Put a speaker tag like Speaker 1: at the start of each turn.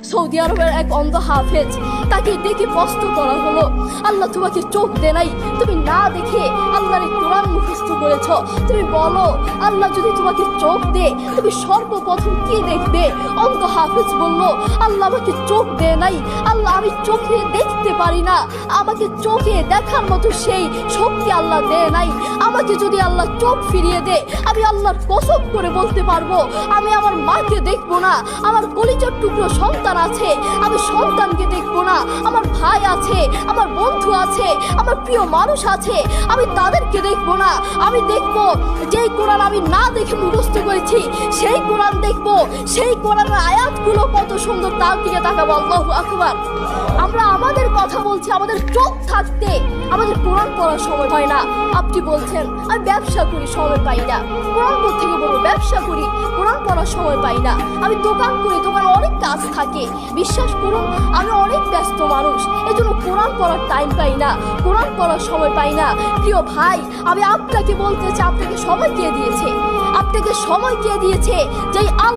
Speaker 1: Saudi আরবের এক অন্ধ হাফেজ, তাকে দেখে প্রশ্ন করা হলো, আল্লাহ তোমাকে চোখ দে নাই, তুমি না দেখে আল্লাহর কোরআন মুখস্থ করেছ, তুমি বলো আল্লাহ যদি তোমাকে চোখ দে তুমি সর্বপ্রথম কি দেখবে? অন্ধ হাফেজ বলল, আল্লাহ আমাকে চোখ দে নাই, আল্লাহ আমি চোখে দেখতে পারি না, আমাকে চোখে দেখার মতো সেই শক্তি আল্লাহ দে নাই। আমাকে যদি আল্লাহ চোখ ফিরিয়ে দে, আমি আল্লাহর কসম করে বলতে পারবো আমি আমার মাকে দেখবো না, আমার কলিজার টুকরো সন্তান আছে আমি সন্তানকে দেখবো না, আমার ভাই আছে, আমার বন্ধু আছে, আমার প্রিয় মানুষ আছে আমি তাদেরকে দেখবো না। আমি দেখবো যেই কোরআন আমি না দেখে মুখস্থ করেছি সেই কোরআন দেখবো, সেই কোরআনের আয়াতগুলো কত সুন্দর তার দিকে তাকাবো। আল্লাহু আকবার। আমরা আমাদের কথা বলছি, আমাদের চোখ থাকতে আমাদের কোরআন পড়ার সময় হয় না। আপনি বলছেন আমি ব্যবসা করি সময় পাই না, কোরআন থেকে বলবো ব্যবসা করি কোরআন পড়ার সময় পাই না, আমি দোকান করি দোকানে অনেক কাজ থাকে, বিশ্বাস করুন আমি অনেক ব্যস্ত মানুষ, এজন্য কোরআন পড়ার টাইম পাই না, কোরআন পড়ার সময় পাই না। প্রিয় ভাই, আমি আপনাকে বলতে চাই আপনাকে সময় কে দিয়েছে? আপনাকে সময় কে দিয়েছে? যেই